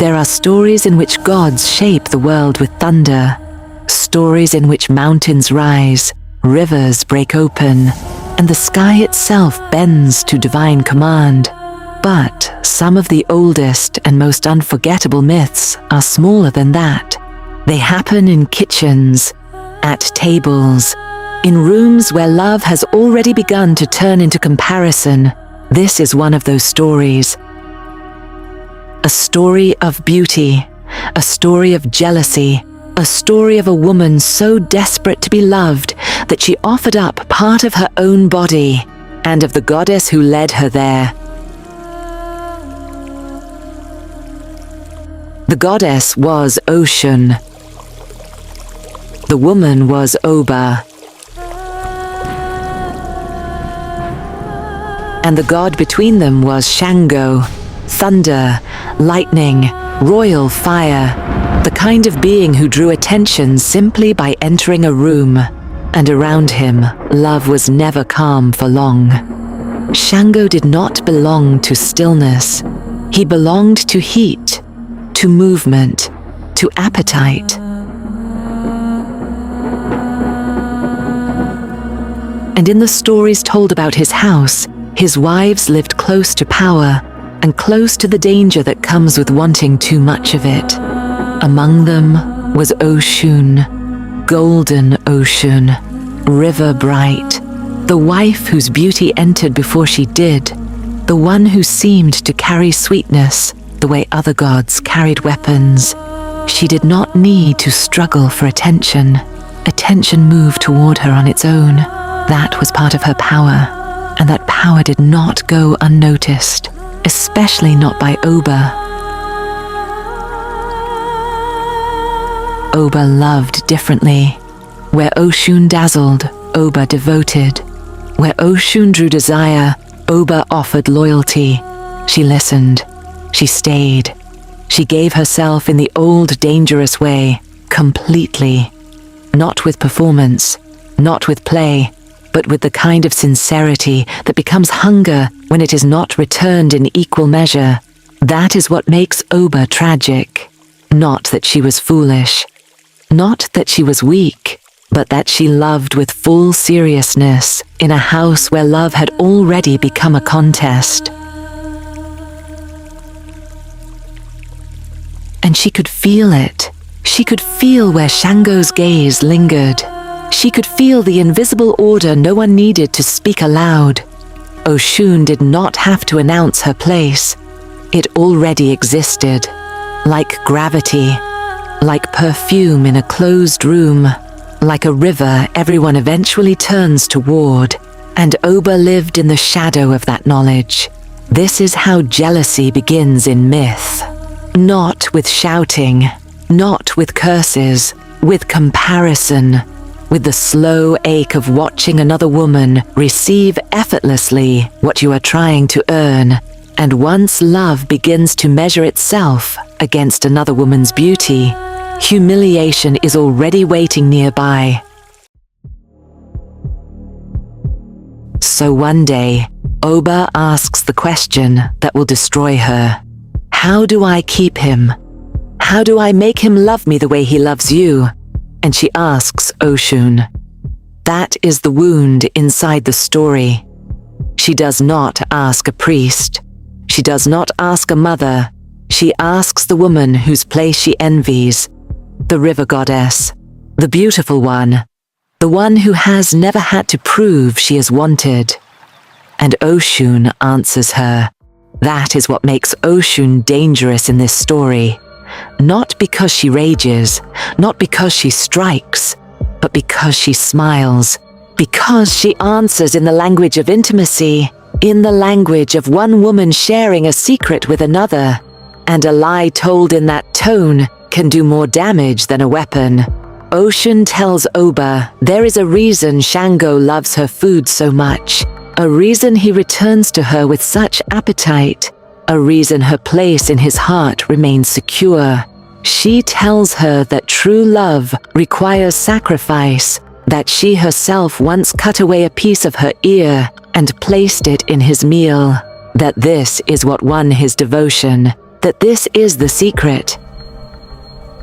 There are stories in which gods shape the world with thunder, stories in which mountains rise, rivers break open, and the sky itself bends to divine command. But some of the oldest and most unforgettable myths are smaller than that. They happen in kitchens, at tables, in rooms where love has already begun to turn into comparison. This is one of those stories. A story of beauty, a story of jealousy, a story of a woman so desperate to be loved that she offered up part of her own body, and of the goddess who led her there. The goddess was Oshun. The woman was Oba. And the god between them was Shango, thunder, lightning, royal fire, the kind of being who drew attention simply by entering a room. And around him, love was never calm for long. Shango did not belong to stillness. He belonged to heat, to movement, to appetite. And in the stories told about his house, his wives lived close to power and close to the danger that comes with wanting too much of it. Among them was Oshun, golden Oshun, river bright, the wife whose beauty entered before she did, the one who seemed to carry sweetness the way other gods carried weapons. She did not need to struggle for attention. Attention moved toward her on its own. That was part of her power, and that power did not go unnoticed, especially not by Oba. Oba loved differently. Where Oshun dazzled, Oba devoted. Where Oshun drew desire, Oba offered loyalty. She listened. She stayed. She gave herself in the old dangerous way, completely. Not with performance, not with play, but with the kind of sincerity that becomes hunger when it is not returned in equal measure. That is what makes Oba tragic. Not that she was foolish. Not that she was weak, but that she loved with full seriousness in a house where love had already become a contest. And she could feel it. She could feel where Shango's gaze lingered. She could feel the invisible order no one needed to speak aloud. Oshun did not have to announce her place. It already existed, like gravity, like perfume in a closed room, like a river everyone eventually turns toward. And Oba lived in the shadow of that knowledge. This is how jealousy begins in myth. Not with shouting, not with curses, with comparison, with the slow ache of watching another woman receive effortlessly what you are trying to earn. And once love begins to measure itself against another woman's beauty, humiliation is already waiting nearby. So one day, Oba asks the question that will destroy her. How do I keep him? How do I make him love me the way he loves you? And she asks Oshun. That is the wound inside the story. She does not ask a priest. She does not ask a mother. She asks the woman whose place she envies, the river goddess, the beautiful one, the one who has never had to prove she is wanted. And Oshun answers her. That is what makes Oshun dangerous in this story. Not because she rages, not because she strikes, but because she smiles. Because she answers in the language of intimacy, in the language of one woman sharing a secret with another. And a lie told in that tone can do more damage than a weapon. Oshun tells Oba there is a reason Shango loves her food so much, a reason he returns to her with such appetite, a reason her place in his heart remains secure. She tells her that true love requires sacrifice, that she herself once cut away a piece of her ear and placed it in his meal, that this is what won his devotion, that this is the secret.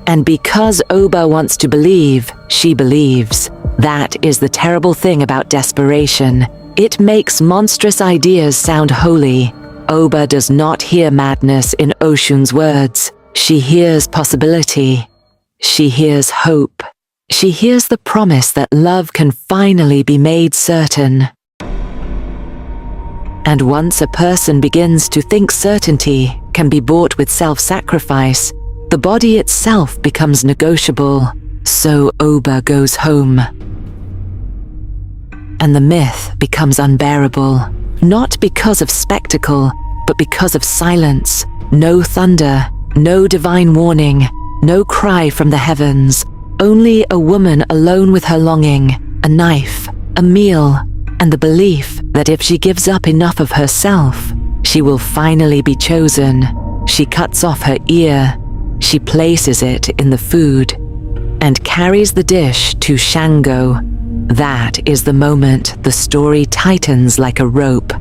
And because Oba wants to believe, she believes. That is the terrible thing about desperation. It makes monstrous ideas sound holy. Oba does not hear madness in Oshun's words. She hears possibility. She hears hope. She hears the promise that love can finally be made certain. And once a person begins to think certainty can be bought with self-sacrifice, the body itself becomes negotiable. So Oba goes home. And the myth becomes unbearable, not because of spectacle, but because of silence. No thunder, no divine warning, no cry from the heavens, only a woman alone with her longing, a knife, a meal, and the belief that if she gives up enough of herself, she will finally be chosen. She cuts off her ear, she places it in the food, and carries the dish to Shango. That is the moment the story tightens like a rope,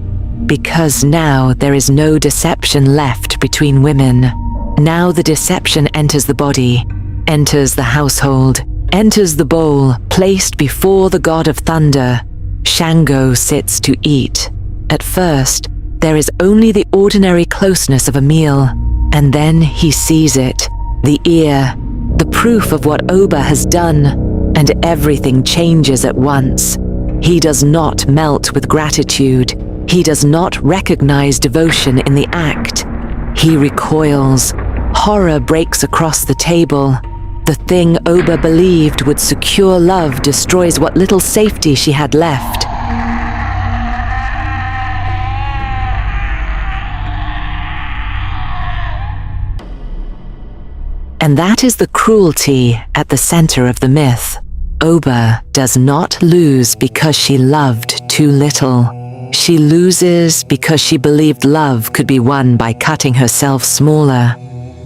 because now there is no deception left between women. Now the deception enters the body, enters the household, enters the bowl placed before the god of thunder. Shango sits to eat. At first, there is only the ordinary closeness of a meal, and then he sees it, the ear, the proof of what Oba has done, and everything changes at once. He does not melt with gratitude. He does not recognize devotion in the act. He recoils. Horror breaks across the table. The thing Oba believed would secure love destroys what little safety she had left. And that is the cruelty at the center of the myth. Oba does not lose because she loved too little. She loses because she believed love could be won by cutting herself smaller,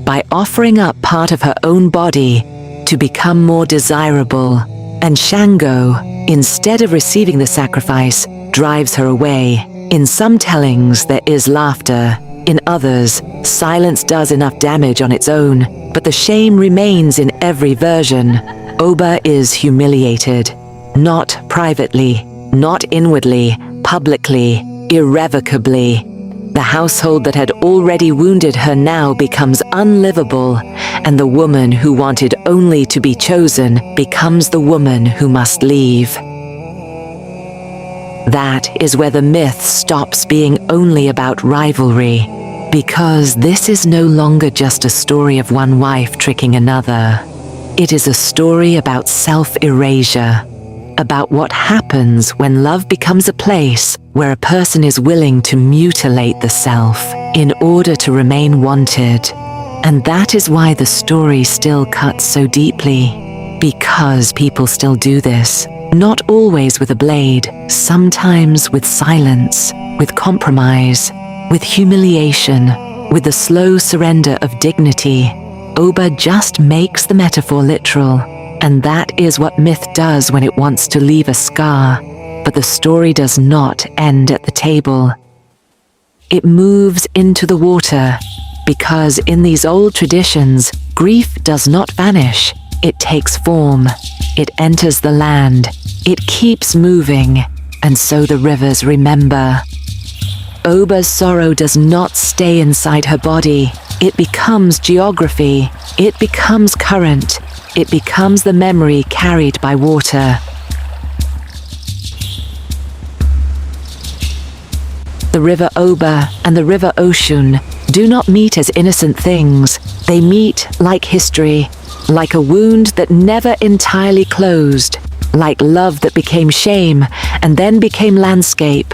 by offering up part of her own body to become more desirable. And Shango, instead of receiving the sacrifice, drives her away. In some tellings there is laughter. In others, silence does enough damage on its own, but the shame remains in every version. Oba is humiliated, not privately, not inwardly, publicly, irrevocably. The household that had already wounded her now becomes unlivable, and the woman who wanted only to be chosen becomes the woman who must leave. That is where the myth stops being only about rivalry, because this is no longer just a story of one wife tricking another. It is a story about self-erasure, about what happens when love becomes a place where a person is willing to mutilate the self in order to remain wanted. And that is why the story still cuts so deeply, because people still do this, not always with a blade, sometimes with silence, with compromise, with humiliation, with the slow surrender of dignity. Oba just makes the metaphor literal, and that is what myth does when it wants to leave a scar. But the story does not end at the table. It moves into the water, because in these old traditions, grief does not vanish. It takes form. It enters the land. It keeps moving, and so the rivers remember. Oba's sorrow does not stay inside her body. It becomes geography. It becomes current. It becomes the memory carried by water. The river Oba and the river Oshun do not meet as innocent things. They meet like history, like a wound that never entirely closed, like love that became shame and then became landscape,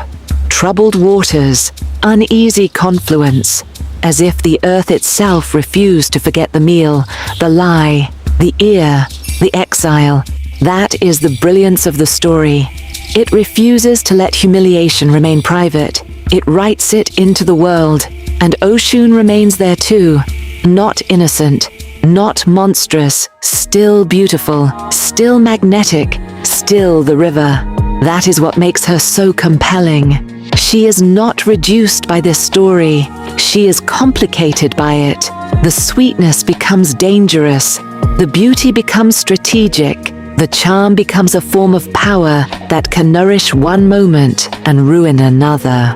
troubled waters, uneasy confluence, as if the earth itself refused to forget the meal, the lie, the ear, the exile. That is the brilliance of the story. It refuses to let humiliation remain private. It writes it into the world, and Oshun remains there too, not innocent, not monstrous, still beautiful, still magnetic, still the river. That is what makes her so compelling. She is not reduced by this story. She is complicated by it. The sweetness becomes dangerous. The beauty becomes strategic. The charm becomes a form of power that can nourish one moment and ruin another.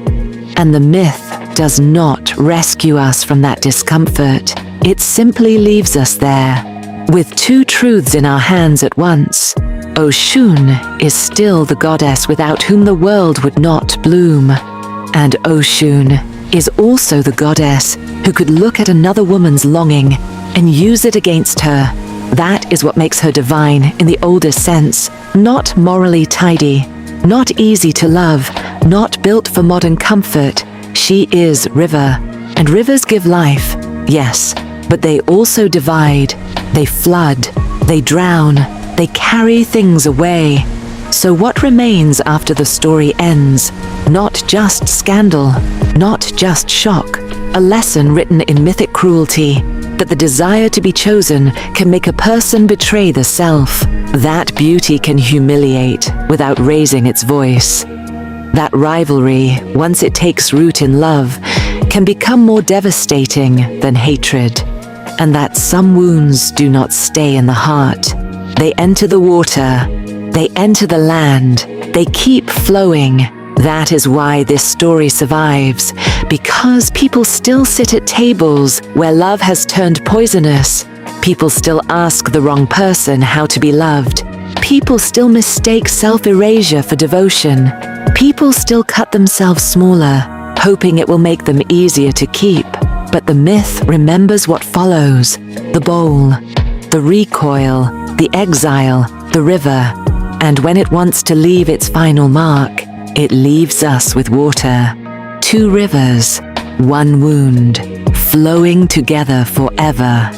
And the myth does not rescue us from that discomfort. It simply leaves us there, with two truths in our hands at once. Oshun is still the goddess without whom the world would not bloom. And Oshun is also the goddess who could look at another woman's longing and use it against her. That is what makes her divine in the oldest sense, not morally tidy, not easy to love, not built for modern comfort. She is river, and rivers give life, yes, but they also divide, they flood, they drown, they carry things away. So what remains after the story ends? Not just scandal, not just shock, a lesson written in mythic cruelty, that the desire to be chosen can make a person betray the self. That beauty can humiliate without raising its voice. That rivalry, once it takes root in love, can become more devastating than hatred. And that some wounds do not stay in the heart. They enter the water, they enter the land, they keep flowing. That is why this story survives, because people still sit at tables where love has turned poisonous. People still ask the wrong person how to be loved. People still mistake self-erasure for devotion. People still cut themselves smaller, hoping it will make them easier to keep. But the myth remembers what follows: the bowl, the recoil, the exile, the river. And when it wants to leave its final mark, it leaves us with water. Two rivers, one wound, flowing together forever.